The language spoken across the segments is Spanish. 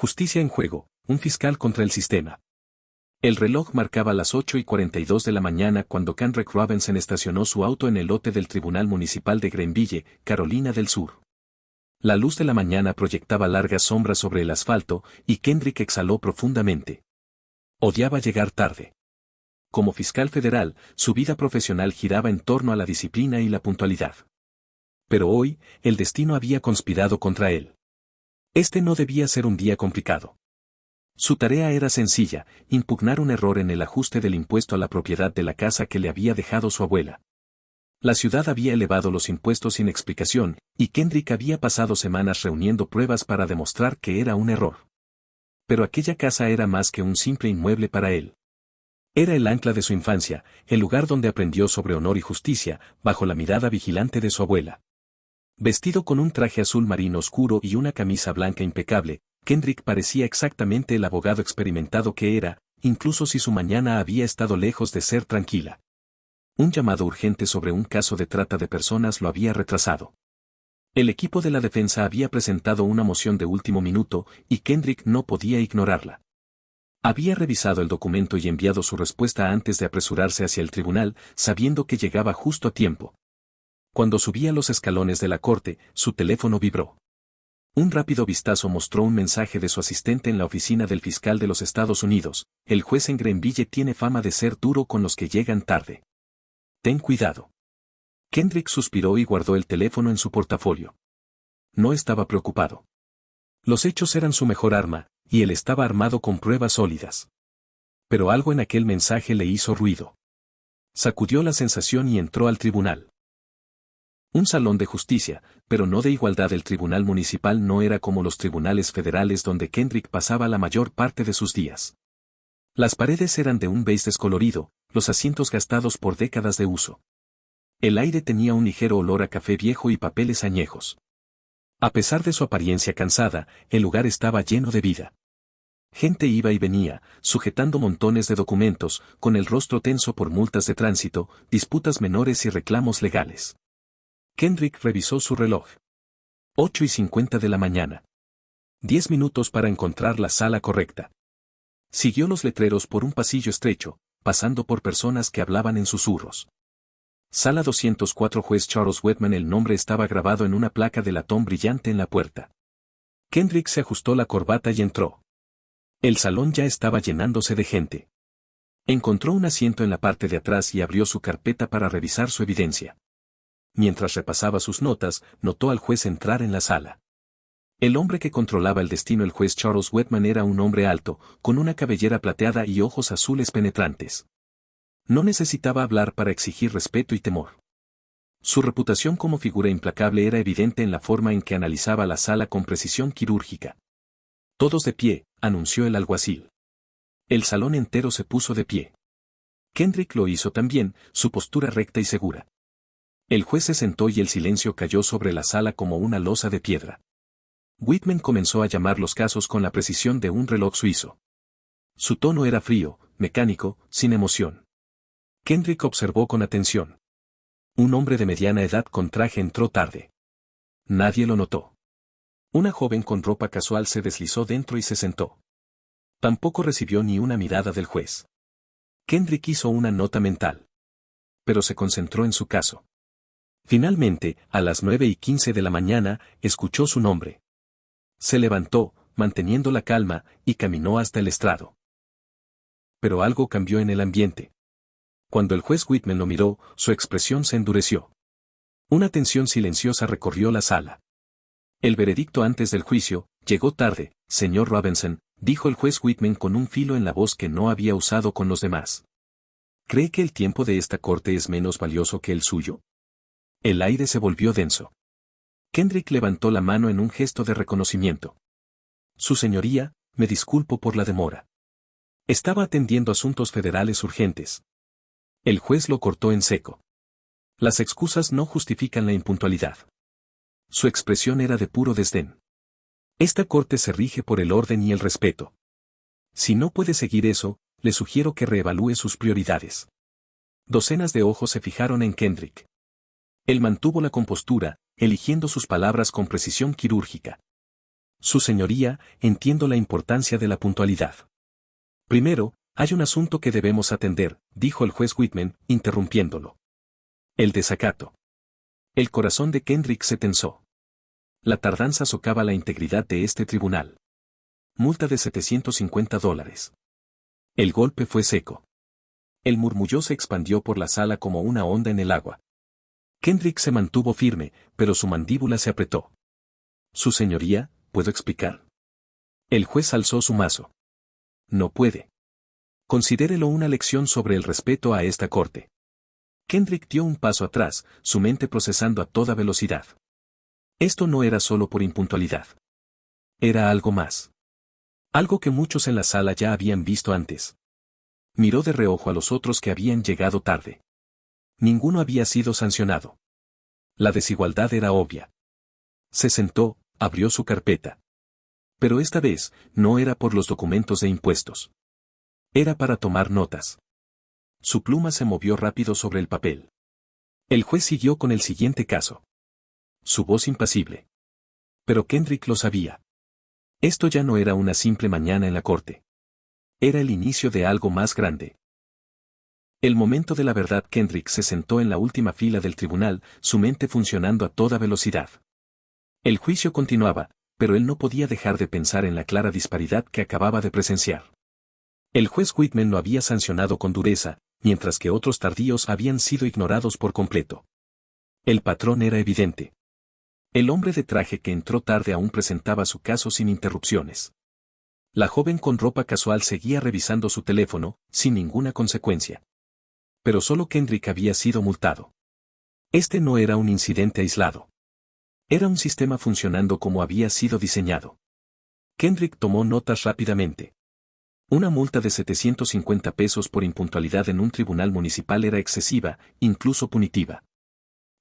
Justicia en juego, un fiscal contra el sistema. El reloj marcaba las 8:42 de la mañana cuando Kendrick Robinson estacionó su auto en el lote del Tribunal Municipal de Greenville, Carolina del Sur. La luz de la mañana proyectaba largas sombras sobre el asfalto, y Kendrick exhaló profundamente. Odiaba llegar tarde. Como fiscal federal, su vida profesional giraba en torno a la disciplina y la puntualidad. Pero hoy, el destino había conspirado contra él. Este no debía ser un día complicado. Su tarea era sencilla: impugnar un error en el ajuste del impuesto a la propiedad de la casa que le había dejado su abuela. La ciudad había elevado los impuestos sin explicación, y Kendrick había pasado semanas reuniendo pruebas para demostrar que era un error. Pero aquella casa era más que un simple inmueble para él. Era el ancla de su infancia, el lugar donde aprendió sobre honor y justicia, bajo la mirada vigilante de su abuela. Vestido con un traje azul marino oscuro y una camisa blanca impecable, Kendrick parecía exactamente el abogado experimentado que era, incluso si su mañana había estado lejos de ser tranquila. Un llamado urgente sobre un caso de trata de personas lo había retrasado. El equipo de la defensa había presentado una moción de último minuto, y Kendrick no podía ignorarla. Había revisado el documento y enviado su respuesta antes de apresurarse hacia el tribunal, sabiendo que llegaba justo a tiempo. Cuando subía los escalones de la corte, su teléfono vibró. Un rápido vistazo mostró un mensaje de su asistente en la oficina del fiscal de los Estados Unidos: el juez en Greenville tiene fama de ser duro con los que llegan tarde. Ten cuidado. Kendrick suspiró y guardó el teléfono en su portafolio. No estaba preocupado. Los hechos eran su mejor arma, y él estaba armado con pruebas sólidas. Pero algo en aquel mensaje le hizo ruido. Sacudió la sensación y entró al tribunal. Un salón de justicia, pero no de igualdad. El tribunal municipal no era como los tribunales federales donde Kendrick pasaba la mayor parte de sus días. Las paredes eran de un beige descolorido, los asientos gastados por décadas de uso. El aire tenía un ligero olor a café viejo y papeles añejos. A pesar de su apariencia cansada, el lugar estaba lleno de vida. Gente iba y venía, sujetando montones de documentos, con el rostro tenso por multas de tránsito, disputas menores y reclamos legales. Kendrick revisó su reloj. 8:50 de la mañana. 10 minutos para encontrar la sala correcta. Siguió los letreros por un pasillo estrecho, pasando por personas que hablaban en susurros. Sala 204, juez Charles Whitman. El nombre estaba grabado en una placa de latón brillante en la puerta. Kendrick se ajustó la corbata y entró. El salón ya estaba llenándose de gente. Encontró un asiento en la parte de atrás y abrió su carpeta para revisar su evidencia. Mientras repasaba sus notas, notó al juez entrar en la sala. El hombre que controlaba el destino, el juez Charles Whitman, era un hombre alto, con una cabellera plateada y ojos azules penetrantes. No necesitaba hablar para exigir respeto y temor. Su reputación como figura implacable era evidente en la forma en que analizaba la sala con precisión quirúrgica. Todos de pie, anunció el alguacil. El salón entero se puso de pie. Kendrick lo hizo también, su postura recta y segura. El juez se sentó y el silencio cayó sobre la sala como una losa de piedra. Whitman comenzó a llamar los casos con la precisión de un reloj suizo. Su tono era frío, mecánico, sin emoción. Kendrick observó con atención. Un hombre de mediana edad con traje entró tarde. Nadie lo notó. Una joven con ropa casual se deslizó dentro y se sentó. Tampoco recibió ni una mirada del juez. Kendrick hizo una nota mental. Pero se concentró en su caso. Finalmente, a las 9:15 de la mañana, escuchó su nombre. Se levantó, manteniendo la calma, y caminó hasta el estrado. Pero algo cambió en el ambiente. Cuando el juez Whitman lo miró, su expresión se endureció. Una tensión silenciosa recorrió la sala. El veredicto antes del juicio: llegó tarde, señor Robinson, dijo el juez Whitman con un filo en la voz que no había usado con los demás. ¿Cree que el tiempo de esta corte es menos valioso que el suyo? El aire se volvió denso. Kendrick levantó la mano en un gesto de reconocimiento. Su señoría, me disculpo por la demora. Estaba atendiendo asuntos federales urgentes. El juez lo cortó en seco. Las excusas no justifican la impuntualidad. Su expresión era de puro desdén. Esta corte se rige por el orden y el respeto. Si no puede seguir eso, le sugiero que reevalúe sus prioridades. Docenas de ojos se fijaron en Kendrick. Él mantuvo la compostura, eligiendo sus palabras con precisión quirúrgica. Su señoría, entiendo la importancia de la puntualidad. Primero, hay un asunto que debemos atender, dijo el juez Whitman, interrumpiéndolo. El desacato. El corazón de Kendrick se tensó. La tardanza socava la integridad de este tribunal. Multa de $750. El golpe fue seco. El murmullo se expandió por la sala como una onda en el agua. Kendrick se mantuvo firme, pero su mandíbula se apretó. Su señoría, ¿puedo explicar? El juez alzó su mazo. No puede. Considérelo una lección sobre el respeto a esta corte. Kendrick dio un paso atrás, su mente procesando a toda velocidad. Esto no era solo por impuntualidad. Era algo más. Algo que muchos en la sala ya habían visto antes. Miró de reojo a los otros que habían llegado tarde. Ninguno había sido sancionado. La desigualdad era obvia. Se sentó, abrió su carpeta. Pero esta vez, no era por los documentos de impuestos. Era para tomar notas. Su pluma se movió rápido sobre el papel. El juez siguió con el siguiente caso. Su voz impasible. Pero Kendrick lo sabía. Esto ya no era una simple mañana en la corte. Era el inicio de algo más grande. El momento de la verdad. Kendrick se sentó en la última fila del tribunal, su mente funcionando a toda velocidad. El juicio continuaba, pero él no podía dejar de pensar en la clara disparidad que acababa de presenciar. El juez Whitman lo había sancionado con dureza, mientras que otros tardíos habían sido ignorados por completo. El patrón era evidente. El hombre de traje que entró tarde aún presentaba su caso sin interrupciones. La joven con ropa casual seguía revisando su teléfono, sin ninguna consecuencia. Pero solo Kendrick había sido multado. Este no era un incidente aislado. Era un sistema funcionando como había sido diseñado. Kendrick tomó notas rápidamente. Una multa de $750 por impuntualidad en un tribunal municipal era excesiva, incluso punitiva.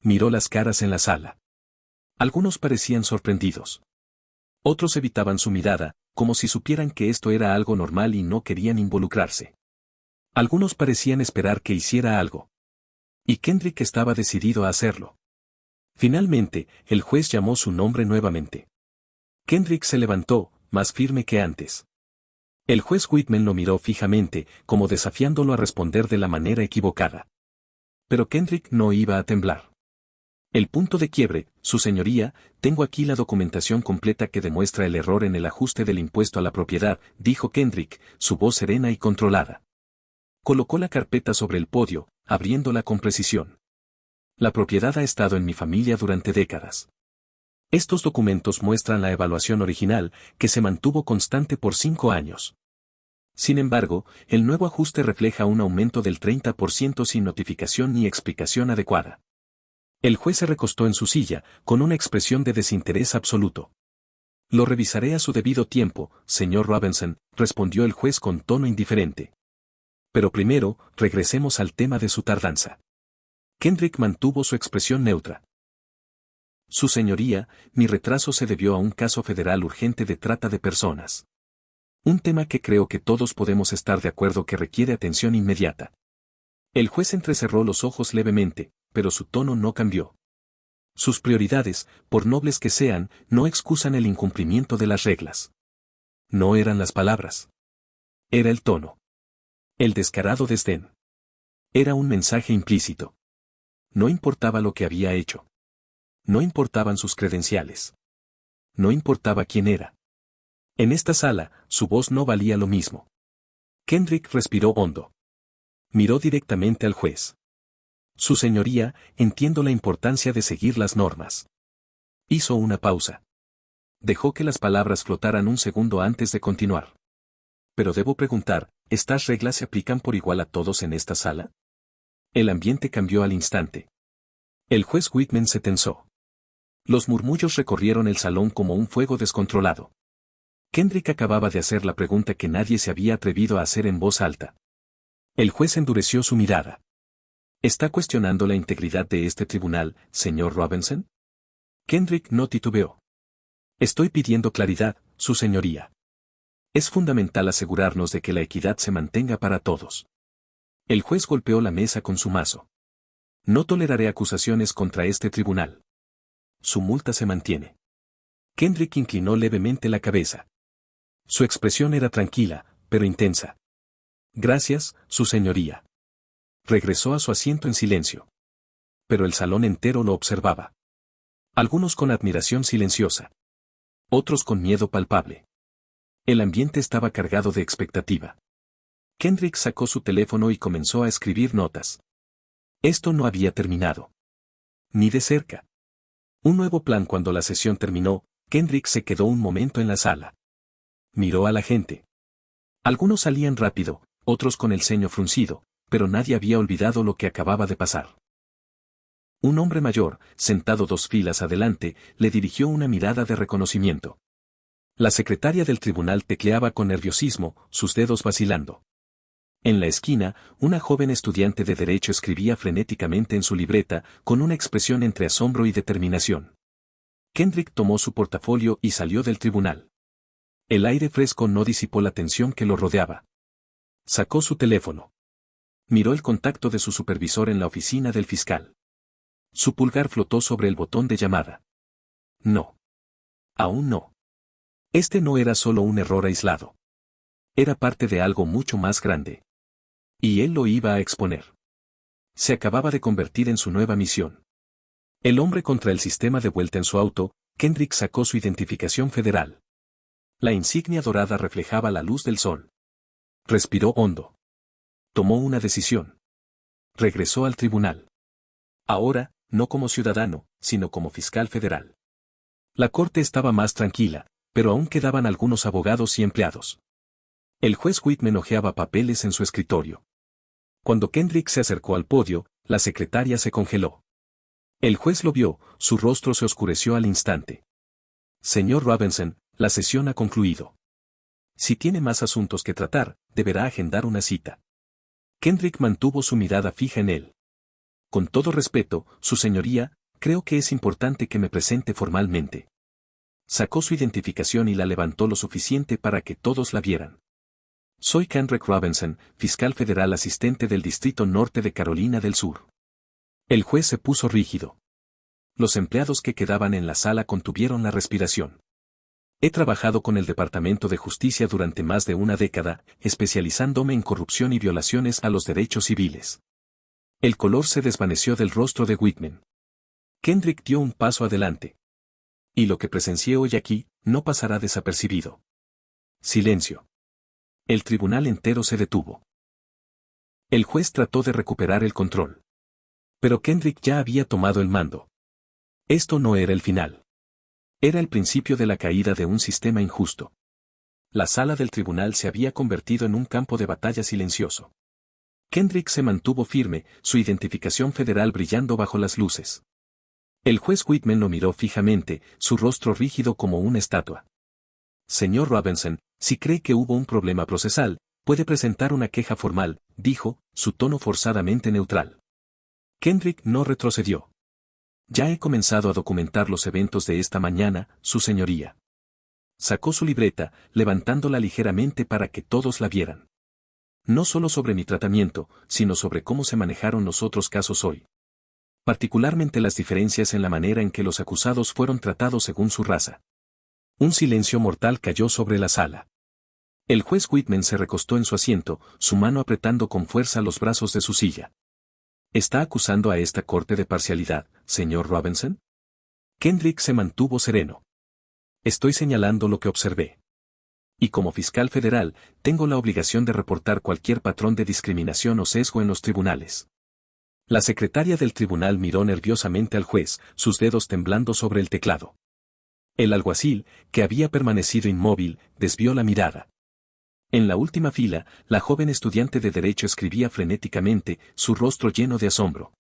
Miró las caras en la sala. Algunos parecían sorprendidos. Otros evitaban su mirada, como si supieran que esto era algo normal y no querían involucrarse. Algunos parecían esperar que hiciera algo. Y Kendrick estaba decidido a hacerlo. Finalmente, el juez llamó su nombre nuevamente. Kendrick se levantó, más firme que antes. El juez Whitman lo miró fijamente, como desafiándolo a responder de la manera equivocada. Pero Kendrick no iba a temblar. El punto de quiebre, su señoría, tengo aquí la documentación completa que demuestra el error en el ajuste del impuesto a la propiedad, dijo Kendrick, su voz serena y controlada. Colocó la carpeta sobre el podio, abriéndola con precisión. La propiedad ha estado en mi familia durante décadas. Estos documentos muestran la evaluación original, que se mantuvo constante por 5 años. Sin embargo, el nuevo ajuste refleja un aumento del 30% sin notificación ni explicación adecuada. El juez se recostó en su silla, con una expresión de desinterés absoluto. Lo revisaré a su debido tiempo, señor Robinson, respondió el juez con tono indiferente. Pero primero, regresemos al tema de su tardanza. Kendrick mantuvo su expresión neutra. Su señoría, mi retraso se debió a un caso federal urgente de trata de personas. Un tema que creo que todos podemos estar de acuerdo que requiere atención inmediata. El juez entrecerró los ojos levemente, pero su tono no cambió. Sus prioridades, por nobles que sean, no excusan el incumplimiento de las reglas. No eran las palabras. Era el tono. El descarado desdén. Era un mensaje implícito. No importaba lo que había hecho. No importaban sus credenciales. No importaba quién era. En esta sala, su voz no valía lo mismo. Kendrick respiró hondo. Miró directamente al juez. Su señoría, entiendo la importancia de seguir las normas. Hizo una pausa. Dejó que las palabras flotaran un segundo antes de continuar. Pero debo preguntar, ¿estas reglas se aplican por igual a todos en esta sala? El ambiente cambió al instante. El juez Whitman se tensó. Los murmullos recorrieron el salón como un fuego descontrolado. Kendrick acababa de hacer la pregunta que nadie se había atrevido a hacer en voz alta. El juez endureció su mirada. ¿Está cuestionando la integridad de este tribunal, señor Robinson? Kendrick no titubeó. Estoy pidiendo claridad, su señoría. Es fundamental asegurarnos de que la equidad se mantenga para todos. El juez golpeó la mesa con su mazo. No toleraré acusaciones contra este tribunal. Su multa se mantiene. Kendrick inclinó levemente la cabeza. Su expresión era tranquila, pero intensa. Gracias, su señoría. Regresó a su asiento en silencio. Pero el salón entero lo observaba. Algunos con admiración silenciosa. Otros con miedo palpable. El ambiente estaba cargado de expectativa. Kendrick sacó su teléfono y comenzó a escribir notas. Esto no había terminado. Ni de cerca. Un nuevo plan. Cuando la sesión terminó, Kendrick se quedó un momento en la sala. Miró a la gente. Algunos salían rápido, otros con el ceño fruncido, pero nadie había olvidado lo que acababa de pasar. Un hombre mayor, sentado 2 filas adelante, le dirigió una mirada de reconocimiento. La secretaria del tribunal tecleaba con nerviosismo, sus dedos vacilando. En la esquina, una joven estudiante de derecho escribía frenéticamente en su libreta, con una expresión entre asombro y determinación. Kendrick tomó su portafolio y salió del tribunal. El aire fresco no disipó la tensión que lo rodeaba. Sacó su teléfono. Miró el contacto de su supervisor en la oficina del fiscal. Su pulgar flotó sobre el botón de llamada. No. Aún no. Este no era solo un error aislado. Era parte de algo mucho más grande. Y él lo iba a exponer. Se acababa de convertir en su nueva misión. El hombre contra el sistema. De vuelta en su auto, Kendrick sacó su identificación federal. La insignia dorada reflejaba la luz del sol. Respiró hondo. Tomó una decisión. Regresó al tribunal. Ahora, no como ciudadano, sino como fiscal federal. La corte estaba más tranquila, pero aún quedaban algunos abogados y empleados. El juez Whitman hojeaba papeles en su escritorio. Cuando Kendrick se acercó al podio, la secretaria se congeló. El juez lo vio, su rostro se oscureció al instante. Señor Robinson, la sesión ha concluido. Si tiene más asuntos que tratar, deberá agendar una cita. Kendrick mantuvo su mirada fija en él. Con todo respeto, su señoría, creo que es importante que me presente formalmente. Sacó su identificación y la levantó lo suficiente para que todos la vieran. Soy Kendrick Robinson, fiscal federal asistente del Distrito Norte de Carolina del Sur. El juez se puso rígido. Los empleados que quedaban en la sala contuvieron la respiración. He trabajado con el Departamento de Justicia durante más de una década, especializándome en corrupción y violaciones a los derechos civiles. El color se desvaneció del rostro de Whitman. Kendrick dio un paso adelante. Y lo que presencié hoy aquí, no pasará desapercibido. Silencio. El tribunal entero se detuvo. El juez trató de recuperar el control. Pero Kendrick ya había tomado el mando. Esto no era el final. Era el principio de la caída de un sistema injusto. La sala del tribunal se había convertido en un campo de batalla silencioso. Kendrick se mantuvo firme, su identificación federal brillando bajo las luces. El juez Whitman lo miró fijamente, su rostro rígido como una estatua. Señor Robinson, si cree que hubo un problema procesal, puede presentar una queja formal, dijo, su tono forzadamente neutral. Kendrick no retrocedió. Ya he comenzado a documentar los eventos de esta mañana, su señoría. Sacó su libreta, levantándola ligeramente para que todos la vieran. No solo sobre mi tratamiento, sino sobre cómo se manejaron los otros casos hoy. Particularmente las diferencias en la manera en que los acusados fueron tratados según su raza. Un silencio mortal cayó sobre la sala. El juez Whitman se recostó en su asiento, su mano apretando con fuerza los brazos de su silla. ¿Está acusando a esta corte de parcialidad, señor Robinson? Kendrick se mantuvo sereno. Estoy señalando lo que observé. Y como fiscal federal, tengo la obligación de reportar cualquier patrón de discriminación o sesgo en los tribunales. La secretaria del tribunal miró nerviosamente al juez, sus dedos temblando sobre el teclado. El alguacil, que había permanecido inmóvil, desvió la mirada. En la última fila, la joven estudiante de derecho escribía frenéticamente, su rostro lleno de asombro.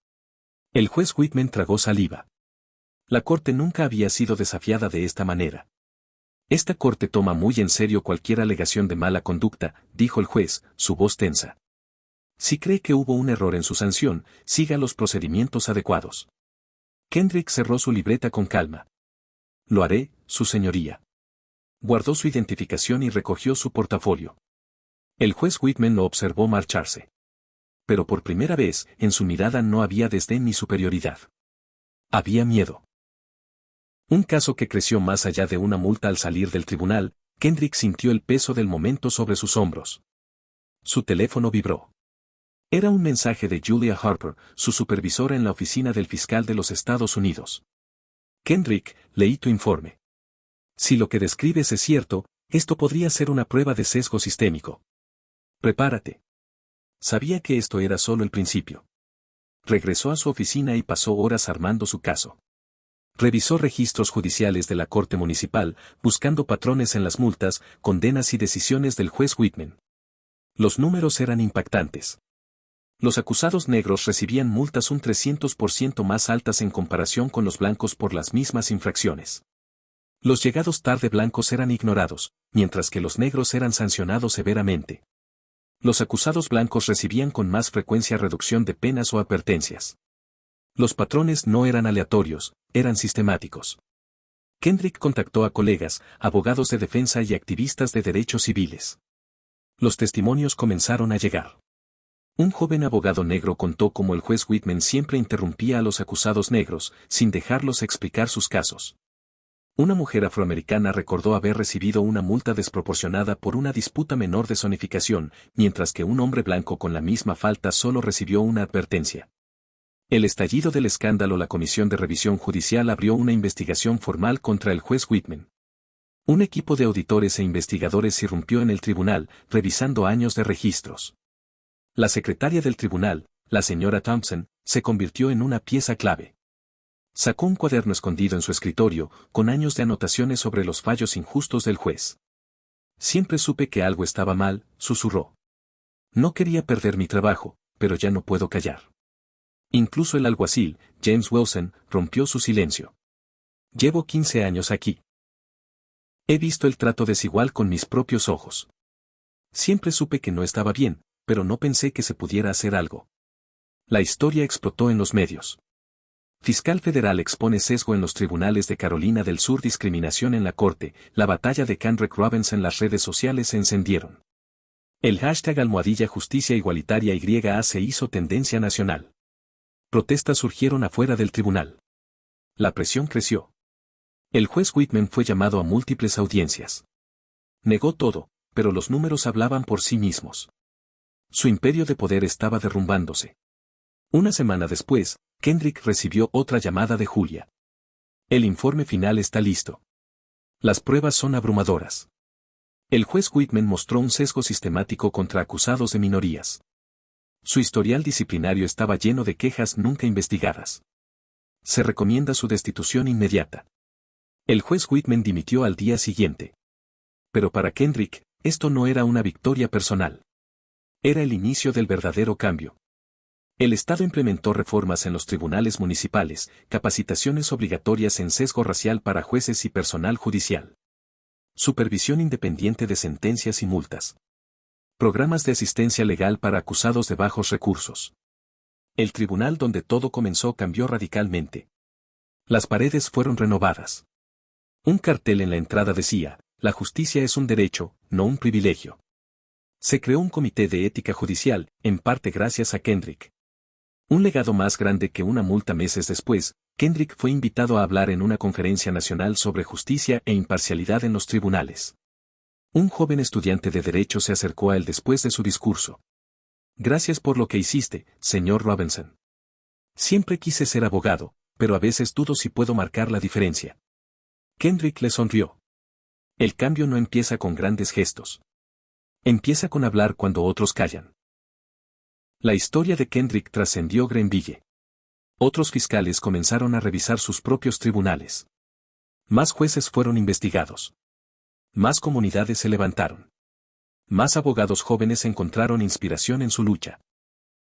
El juez Whitman tragó saliva. La corte nunca había sido desafiada de esta manera. Esta corte toma muy en serio cualquier alegación de mala conducta, dijo el juez, su voz tensa. Si cree que hubo un error en su sanción, siga los procedimientos adecuados. Kendrick cerró su libreta con calma. Lo haré, su señoría. Guardó su identificación y recogió su portafolio. El juez Whitman lo observó marcharse. Pero por primera vez, en su mirada no había desdén ni superioridad. Había miedo. Un caso que creció más allá de una multa al salir del tribunal. Kendrick sintió el peso del momento sobre sus hombros. Su teléfono vibró. Era un mensaje de Julia Harper, su supervisora en la oficina del fiscal de los Estados Unidos. Kendrick, leí tu informe. Si lo que describes es cierto, esto podría ser una prueba de sesgo sistémico. Prepárate. Sabía que esto era solo el principio. Regresó a su oficina y pasó horas armando su caso. Revisó registros judiciales de la Corte Municipal, buscando patrones en las multas, condenas y decisiones del juez Whitman. Los números eran impactantes. Los acusados negros recibían multas un 300% más altas en comparación con los blancos por las mismas infracciones. Los llegados tarde blancos eran ignorados, mientras que los negros eran sancionados severamente. Los acusados blancos recibían con más frecuencia reducción de penas o advertencias. Los patrones no eran aleatorios, eran sistemáticos. Kendrick contactó a colegas, abogados de defensa y activistas de derechos civiles. Los testimonios comenzaron a llegar. Un joven abogado negro contó cómo el juez Whitman siempre interrumpía a los acusados negros, sin dejarlos explicar sus casos. Una mujer afroamericana recordó haber recibido una multa desproporcionada por una disputa menor de zonificación, mientras que un hombre blanco con la misma falta solo recibió una advertencia. El estallido del escándalo. La Comisión de Revisión Judicial abrió una investigación formal contra el juez Whitman. Un equipo de auditores e investigadores irrumpió en el tribunal, revisando años de registros. La secretaria del tribunal, la señora Thompson, se convirtió en una pieza clave. Sacó un cuaderno escondido en su escritorio, con años de anotaciones sobre los fallos injustos del juez. Siempre supe que algo estaba mal, susurró. No quería perder mi trabajo, pero ya no puedo callar. Incluso el alguacil, James Wilson, rompió su silencio. Llevo 15 años aquí. He visto el trato desigual con mis propios ojos. Siempre supe que no estaba bien, pero no pensé que se pudiera hacer algo. La historia explotó en los medios. Fiscal federal expone sesgo en los tribunales de Carolina del Sur. Discriminación en la corte. La batalla de Kendrick Robinson. Las redes sociales se encendieron. El hashtag #Justicia Igualitaria YA se hizo tendencia nacional. Protestas surgieron afuera del tribunal. La presión creció. El juez Whitman fue llamado a múltiples audiencias. Negó todo, pero los números hablaban por sí mismos. Su imperio de poder estaba derrumbándose. Una semana después, Kendrick recibió otra llamada de Julia. El informe final está listo. Las pruebas son abrumadoras. El juez Whitman mostró un sesgo sistemático contra acusados de minorías. Su historial disciplinario estaba lleno de quejas nunca investigadas. Se recomienda su destitución inmediata. El juez Whitman dimitió al día siguiente. Pero para Kendrick, esto no era una victoria personal. Era el inicio del verdadero cambio. El Estado implementó reformas en los tribunales municipales, capacitaciones obligatorias en sesgo racial para jueces y personal judicial. Supervisión independiente de sentencias y multas. Programas de asistencia legal para acusados de bajos recursos. El tribunal donde todo comenzó cambió radicalmente. Las paredes fueron renovadas. Un cartel en la entrada decía: la justicia es un derecho, no un privilegio. Se creó un comité de ética judicial, en parte gracias a Kendrick. Un legado más grande que una multa. Meses después, Kendrick fue invitado a hablar en una conferencia nacional sobre justicia e imparcialidad en los tribunales. Un joven estudiante de derecho se acercó a él después de su discurso. Gracias por lo que hiciste, señor Robinson. Siempre quise ser abogado, pero a veces dudo si puedo marcar la diferencia. Kendrick le sonrió. El cambio no empieza con grandes gestos. Empieza con hablar cuando otros callan. La historia de Kendrick trascendió Greenville. Otros fiscales comenzaron a revisar sus propios tribunales. Más jueces fueron investigados. Más comunidades se levantaron. Más abogados jóvenes encontraron inspiración en su lucha.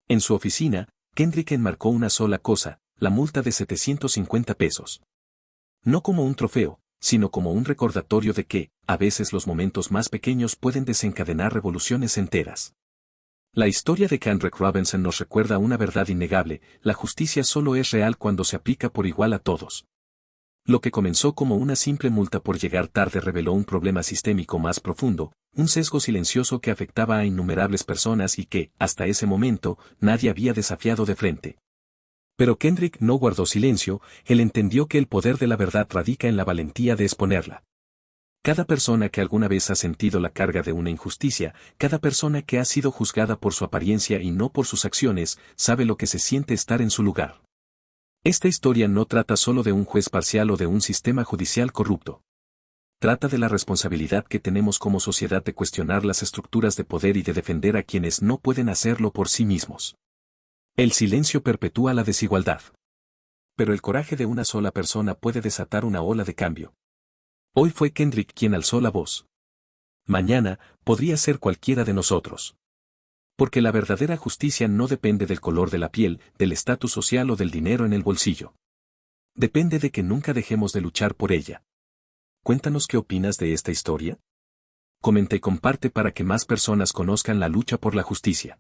En su oficina, Kendrick enmarcó una sola cosa: la multa de $750. No como un trofeo, sino como un recordatorio de que, a veces los momentos más pequeños pueden desencadenar revoluciones enteras. La historia de Kendrick Robinson nos recuerda una verdad innegable: la justicia solo es real cuando se aplica por igual a todos. Lo que comenzó como una simple multa por llegar tarde reveló un problema sistémico más profundo, un sesgo silencioso que afectaba a innumerables personas y que, hasta ese momento, nadie había desafiado de frente. Pero Kendrick no guardó silencio, él entendió que el poder de la verdad radica en la valentía de exponerla. Cada persona que alguna vez ha sentido la carga de una injusticia, cada persona que ha sido juzgada por su apariencia y no por sus acciones, sabe lo que se siente estar en su lugar. Esta historia no trata solo de un juez parcial o de un sistema judicial corrupto. Trata de la responsabilidad que tenemos como sociedad de cuestionar las estructuras de poder y de defender a quienes no pueden hacerlo por sí mismos. El silencio perpetúa la desigualdad. Pero el coraje de una sola persona puede desatar una ola de cambio. Hoy fue Kendrick quien alzó la voz. Mañana, podría ser cualquiera de nosotros. Porque la verdadera justicia no depende del color de la piel, del estatus social o del dinero en el bolsillo. Depende de que nunca dejemos de luchar por ella. Cuéntanos qué opinas de esta historia. Comenta y comparte para que más personas conozcan la lucha por la justicia.